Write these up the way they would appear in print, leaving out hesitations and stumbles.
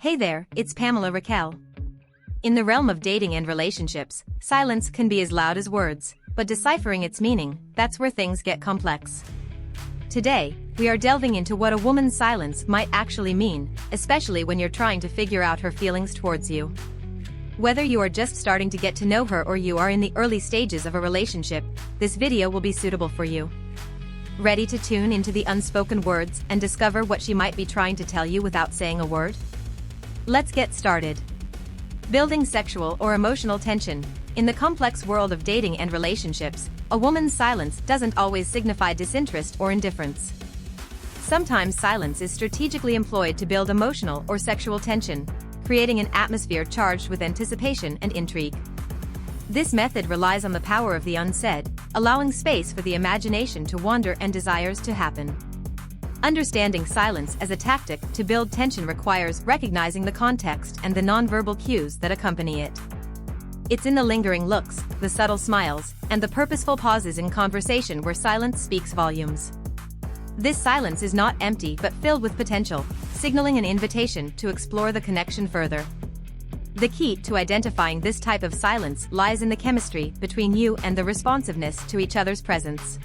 Hey there, it's Pamela Raquel. In the realm of dating and relationships, silence can be as loud as words, but deciphering its meaning, that's where things get complex. Today, we are delving into what a woman's silence might actually mean, especially when you're trying to figure out her feelings towards you. Whether you are just starting to get to know her or you are in the early stages of a relationship, this video will be suitable for you. Ready to tune into the unspoken words and discover what she might be trying to tell you without saying a word? Let's get started. Building sexual or emotional tension. In the complex world of dating and relationships, a woman's silence doesn't always signify disinterest or indifference. Sometimes silence is strategically employed to build emotional or sexual tension, creating an atmosphere charged with anticipation and intrigue. This method relies on the power of the unsaid, allowing space for the imagination to wander and desires to happen. Understanding silence as a tactic to build tension requires recognizing the context and the nonverbal cues that accompany it. It's in the lingering looks, the subtle smiles, and the purposeful pauses in conversation where silence speaks volumes. This silence is not empty but filled with potential, signaling an invitation to explore the connection further. The key to identifying this type of silence lies in the chemistry between you and the responsiveness to each other's presence.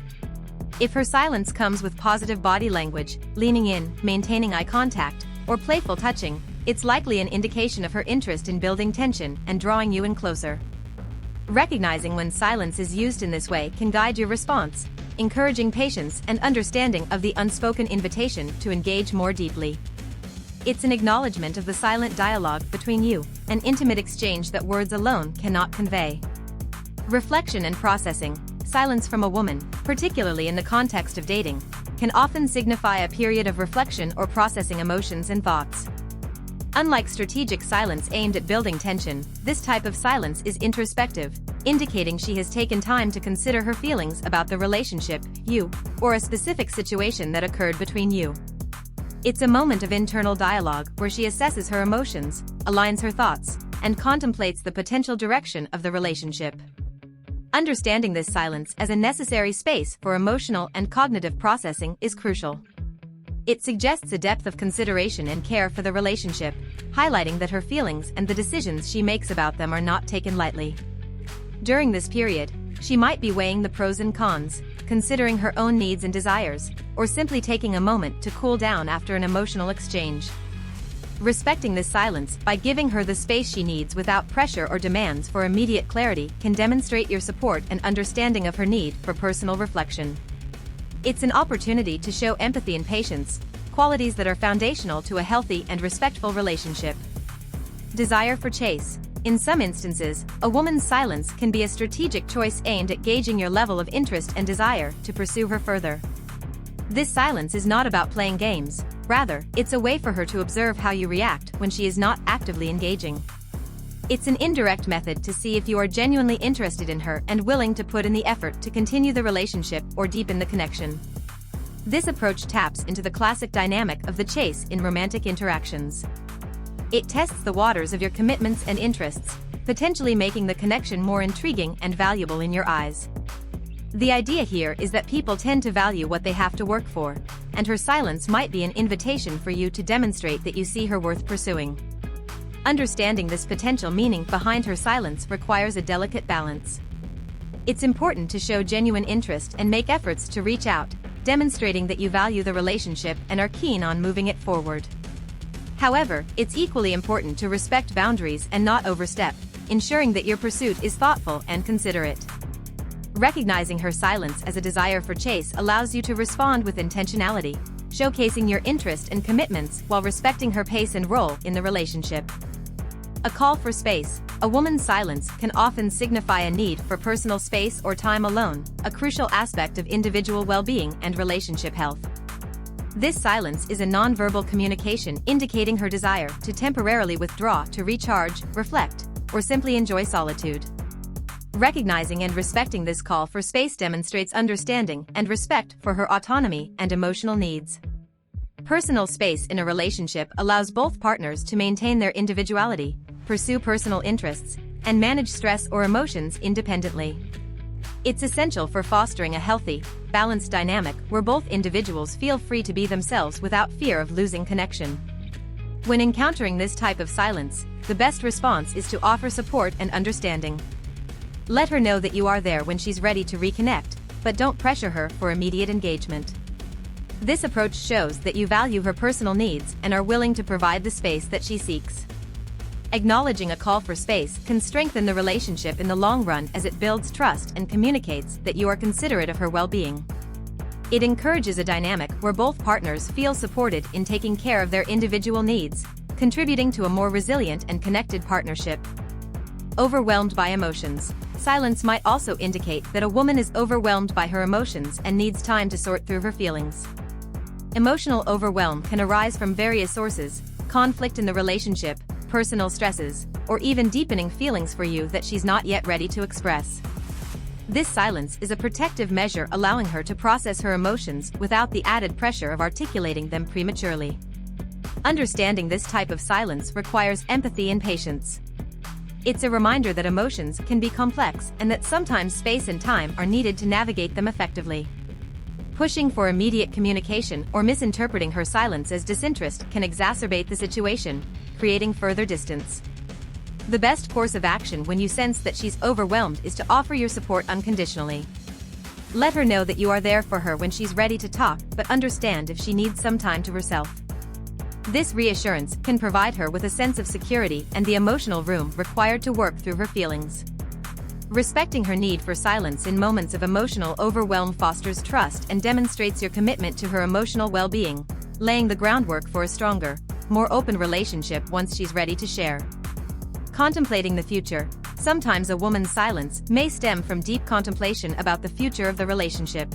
If her silence comes with positive body language, leaning in, maintaining eye contact, or playful touching, it's likely an indication of her interest in building tension and drawing you in closer. Recognizing when silence is used in this way can guide your response, encouraging patience and understanding of the unspoken invitation to engage more deeply. It's an acknowledgement of the silent dialogue between you, an intimate exchange that words alone cannot convey. Reflection and processing. Silence from a woman, particularly in the context of dating, can often signify a period of reflection or processing emotions and thoughts. Unlike strategic silence aimed at building tension, this type of silence is introspective, indicating she has taken time to consider her feelings about the relationship, you, or a specific situation that occurred between you. It's a moment of internal dialogue where she assesses her emotions, aligns her thoughts, and contemplates the potential direction of the relationship. Understanding this silence as a necessary space for emotional and cognitive processing is crucial. It suggests a depth of consideration and care for the relationship, highlighting that her feelings and the decisions she makes about them are not taken lightly. During this period, she might be weighing the pros and cons, considering her own needs and desires, or simply taking a moment to cool down after an emotional exchange. Respecting this silence by giving her the space she needs without pressure or demands for immediate clarity can demonstrate your support and understanding of her need for personal reflection. It's an opportunity to show empathy and patience, qualities that are foundational to a healthy and respectful relationship. Desire for chase. In some instances, a woman's silence can be a strategic choice aimed at gauging your level of interest and desire to pursue her further. This silence is not about playing games. Rather, it's a way for her to observe how you react when she is not actively engaging. It's an indirect method to see if you are genuinely interested in her and willing to put in the effort to continue the relationship or deepen the connection. This approach taps into the classic dynamic of the chase in romantic interactions. It tests the waters of your commitments and interests, potentially making the connection more intriguing and valuable in your eyes. The idea here is that people tend to value what they have to work for, and her silence might be an invitation for you to demonstrate that you see her worth pursuing. Understanding this potential meaning behind her silence requires a delicate balance. It's important to show genuine interest and make efforts to reach out, demonstrating that you value the relationship and are keen on moving it forward. However, it's equally important to respect boundaries and not overstep, ensuring that your pursuit is thoughtful and considerate. Recognizing her silence as a desire for chase allows you to respond with intentionality, showcasing your interest and commitments while respecting her pace and role in the relationship. A call for space. A woman's silence can often signify a need for personal space or time alone, a crucial aspect of individual well-being and relationship health. This silence is a nonverbal communication indicating her desire to temporarily withdraw to recharge, reflect, or simply enjoy solitude. Recognizing and respecting this call for space demonstrates understanding and respect for her autonomy and emotional needs. Personal space in a relationship allows both partners to maintain their individuality, pursue personal interests, and manage stress or emotions independently. It's essential for fostering a healthy, balanced dynamic where both individuals feel free to be themselves without fear of losing connection. When encountering this type of silence, the best response is to offer support and understanding. Let her know that you are there when she's ready to reconnect, but don't pressure her for immediate engagement. This approach shows that you value her personal needs and are willing to provide the space that she seeks. Acknowledging a call for space can strengthen the relationship in the long run as it builds trust and communicates that you are considerate of her well-being. It encourages a dynamic where both partners feel supported in taking care of their individual needs, contributing to a more resilient and connected partnership. Overwhelmed by emotions. Silence might also indicate that a woman is overwhelmed by her emotions and needs time to sort through her feelings. Emotional overwhelm can arise from various sources: conflict in the relationship, personal stresses, or even deepening feelings for you that she's not yet ready to express. This silence is a protective measure, allowing her to process her emotions without the added pressure of articulating them prematurely. Understanding this type of silence requires empathy and patience. It's a reminder that emotions can be complex and that sometimes space and time are needed to navigate them effectively. Pushing for immediate communication or misinterpreting her silence as disinterest can exacerbate the situation, creating further distance. The best course of action when you sense that she's overwhelmed is to offer your support unconditionally. Let her know that you are there for her when she's ready to talk, but understand if she needs some time to herself. This reassurance can provide her with a sense of security and the emotional room required to work through her feelings. Respecting her need for silence in moments of emotional overwhelm fosters trust and demonstrates your commitment to her emotional well-being, laying the groundwork for a stronger, more open relationship once she's ready to share. Contemplating the future. Sometimes a woman's silence may stem from deep contemplation about the future of the relationship.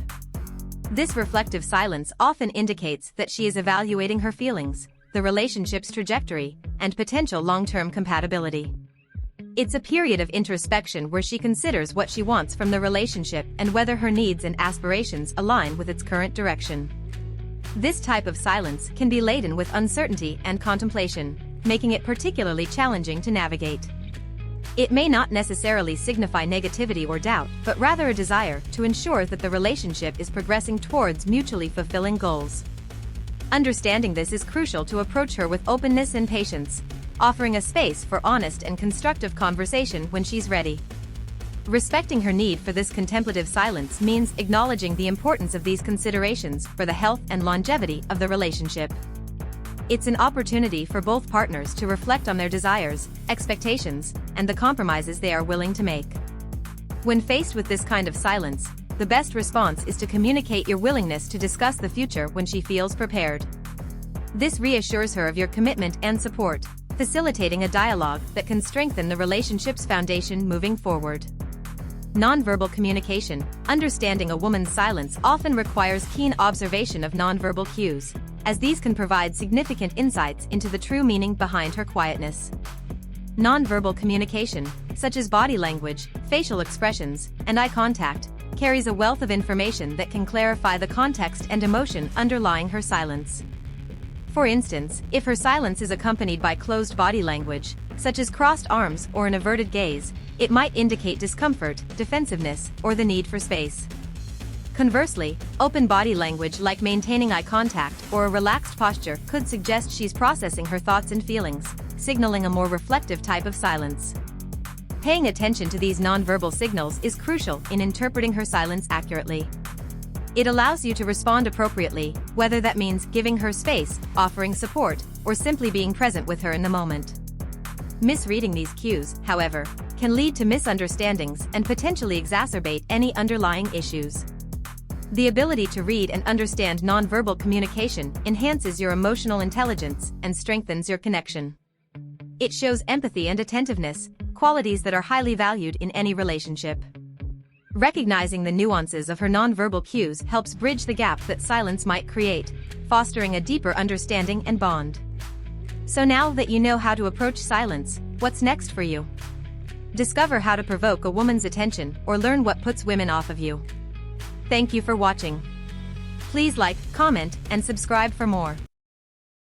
This reflective silence often indicates that she is evaluating her feelings, the relationship's trajectory, and potential long-term compatibility. It's a period of introspection where she considers what she wants from the relationship and whether her needs and aspirations align with its current direction. This type of silence can be laden with uncertainty and contemplation, making it particularly challenging to navigate. It may not necessarily signify negativity or doubt, but rather a desire to ensure that the relationship is progressing towards mutually fulfilling goals. Understanding this is crucial to approach her with openness and patience, offering a space for honest and constructive conversation when she's ready. Respecting her need for this contemplative silence means acknowledging the importance of these considerations for the health and longevity of the relationship. It's an opportunity for both partners to reflect on their desires, expectations, and the compromises they are willing to make. When faced with this kind of silence, the best response is to communicate your willingness to discuss the future when she feels prepared. This reassures her of your commitment and support, facilitating a dialogue that can strengthen the relationship's foundation moving forward. Nonverbal communication. Understanding a woman's silence often requires keen observation of nonverbal cues, as these can provide significant insights into the true meaning behind her quietness. Nonverbal communication, such as body language, facial expressions, and eye contact, carries a wealth of information that can clarify the context and emotion underlying her silence. For instance, if her silence is accompanied by closed body language, such as crossed arms or an averted gaze, it might indicate discomfort, defensiveness, or the need for space. Conversely, open body language like maintaining eye contact or a relaxed posture could suggest she's processing her thoughts and feelings, signaling a more reflective type of silence. Paying attention to these nonverbal signals is crucial in interpreting her silence accurately. It allows you to respond appropriately, whether that means giving her space, offering support, or simply being present with her in the moment. Misreading these cues, however, can lead to misunderstandings and potentially exacerbate any underlying issues. The ability to read and understand nonverbal communication enhances your emotional intelligence and strengthens your connection. It shows empathy and attentiveness, qualities that are highly valued in any relationship. Recognizing the nuances of her nonverbal cues helps bridge the gap that silence might create, fostering a deeper understanding and bond. So now that you know how to approach silence, what's next for you? Discover how to provoke a woman's attention or learn what puts women off of you. Thank you for watching. Please like, comment, and subscribe for more.